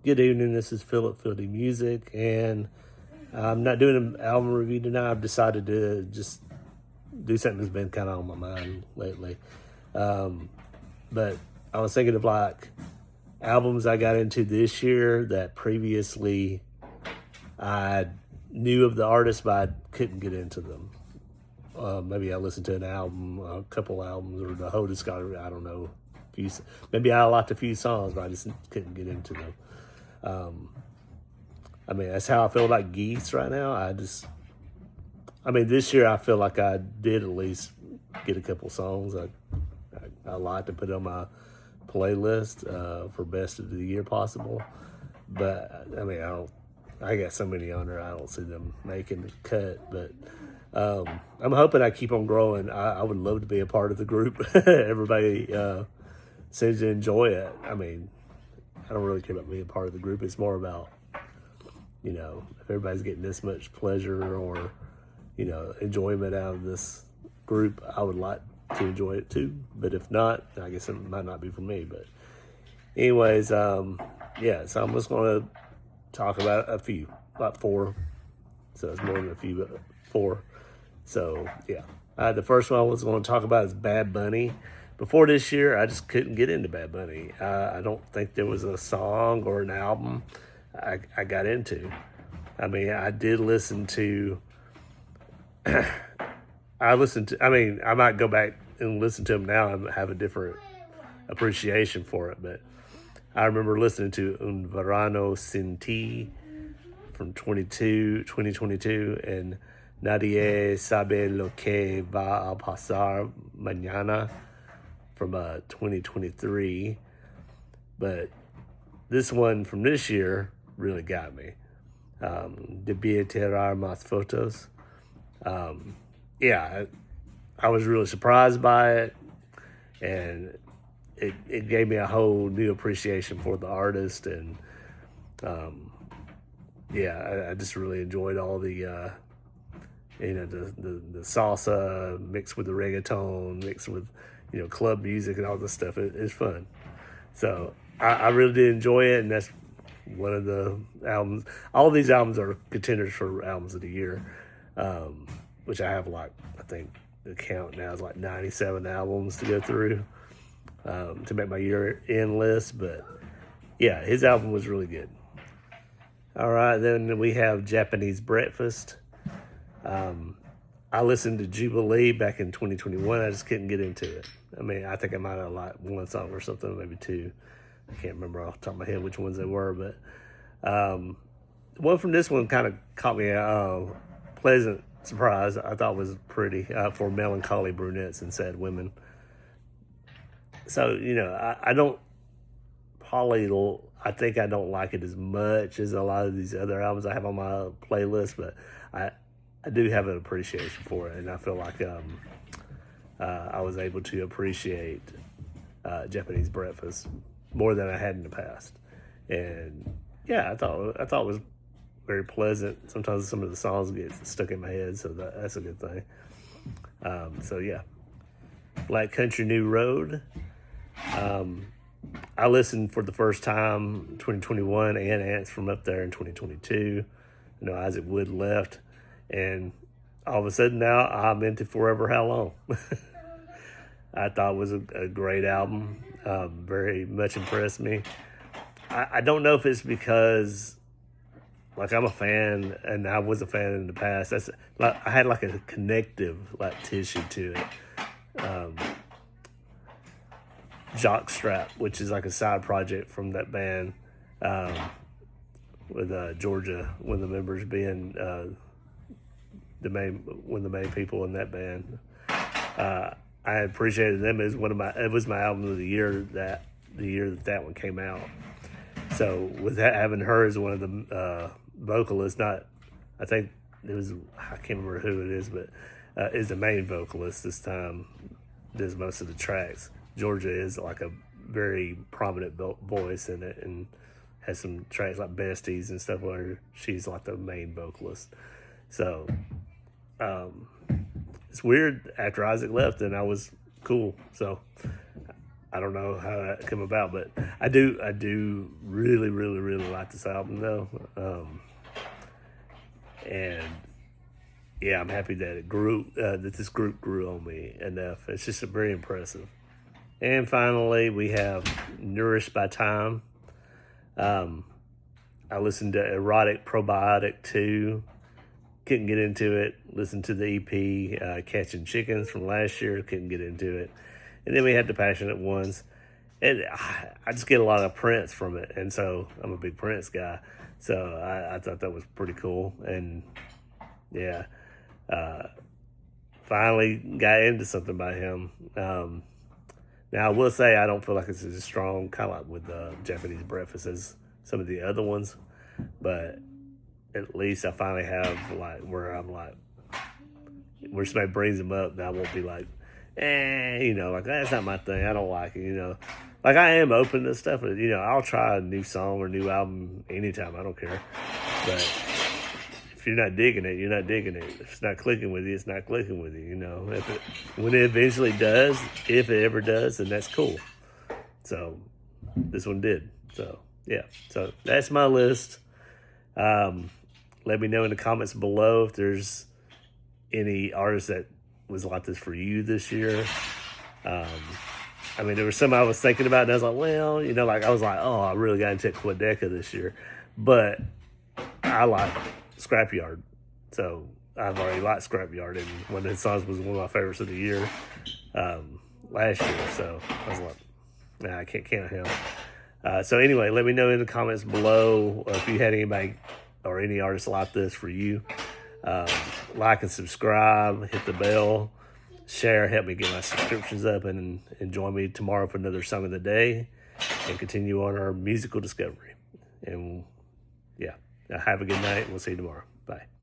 Good evening. This is Philip Fieldy Music, and I'm not doing an album review tonight. I've decided to just do something that's been kind of on my mind lately. But I was thinking of like albums I got into this year that previously I knew of the artist, but I couldn't get into them. Maybe I listened to an album, a couple albums, or the whole discography. I don't know. Maybe I liked a few songs, but I just couldn't get into them. I mean, that's how I feel about Geese right now. This year I feel like I did at least get a couple songs I like to put on my playlist for best of the year possible. But I got so many on there, I don't see them making the cut. But I'm hoping I keep on growing. I would love to be a part of the group. Everybody seems to enjoy it. I don't really care about being a part of the group. It's more about, if everybody's getting this much pleasure or, enjoyment out of this group, I would like to enjoy it too. But if not, I guess it might not be for me. But anyways, so I'm just going to talk about a few, about four. So it's more than a few, but four. So, yeah. The first one I was going to talk about is Bad Bunny. Before this year, I just couldn't get into Bad Bunny. I don't think there was a song or an album I got into. I did listen to... I might go back and listen to them now and have a different appreciation for it, but I remember listening to Un Verano Sin Ti from 2022 and Nadie Sabe Lo Que Va a Pasar Mañana from 2023. But this one from this year really got me. Debía tirar más fotos. I was really surprised by it, and it gave me a whole new appreciation for the artist, and I just really enjoyed all the the salsa mixed with the reggaeton, mixed with club music and all this stuff. It's fun. So I really did enjoy it, and that's one of the albums. All these albums are contenders for albums of the year, which I have I think the count now is 97 albums to go through to make my year-end list. But yeah, his album was really good. All right, then we have Japanese Breakfast. I listened to Jubilee back in 2021. I just couldn't get into it. I think I might have liked one song or something, maybe two. I can't remember off the top of my head which ones they were, but one from this one kind of caught me a pleasant surprise. I thought was pretty for melancholy brunettes and sad women. So I think I don't like it as much as a lot of these other albums I have on my playlist, but I do have an appreciation for it, and I feel like I was able to appreciate Japanese Breakfast more than I had in the past. And I thought it was very pleasant. Sometimes some of the songs get stuck in my head, so that's a good thing. Black Country New Road. I listened for the first time in 2021 and Ants from Up There in 2022. Isaac Wood left, and all of a sudden now I'm into Forever How Long. I thought it was a great album. Very much impressed me. I don't know if it's because I'm a fan, and I was a fan in the past. I had a connective tissue to it. Jockstrap, which is a side project from that band, with Georgia, one of the members being one of the main people in that band. I appreciated them as it was my album of the year the year that one came out. So with having her as one of the vocalists, I think it was, I can't remember who it is, but is the main vocalist this time, does most of the tracks. Georgia is a very prominent voice in it, and has some tracks like Besties and stuff where she's the main vocalist. So it's weird after Isaac left, and I was cool. So I don't know how that came about, but I do really like this album though. And yeah, I'm happy that it grew, that this group grew on me enough. It's just very impressive. And finally, we have Nourished by Time. I listened to Erotic Probiotic 2. Couldn't get into it. Listened to the EP Catching Chickens from last year. Couldn't get into it. And then we had The Passionate Ones. And I just get a lot of Prince from it. And so I'm a big Prince guy. So I thought that was pretty cool. And yeah, finally got into something by him. Now, I will say I don't feel like it's as strong, kind of like with Japanese Breakfast, as some of the other ones. But at least I finally have, like, where I'm like, where somebody brings them up, and I won't be like, like, that's not my thing. I don't like it, Like, I am open to stuff, but, I'll try a new song or new album anytime. I don't care. But if you're not digging it, you're not digging it. If it's not clicking with you, it's not clicking with you, When it eventually does, if it ever does, then that's cool. So, this one did. So, yeah. So, that's my list. Let me know in the comments below if there's any artists that was like this for you this year. There was some I was thinking about, and I was like, well, I was like, oh, I really got into Quedeca this year. But I like Scrapyard. So I've already liked Scrapyard, and one of his songs was one of my favorites of the year last year. So I was like, nah, I can't count him. So anyway, let me know in the comments below if you had anybody or any artists like this for you. Like and subscribe, hit the bell, share, help me get my subscriptions up, and join me tomorrow for another Song of the Day and continue on our musical discovery. And yeah, have a good night, and we'll see you tomorrow. Bye.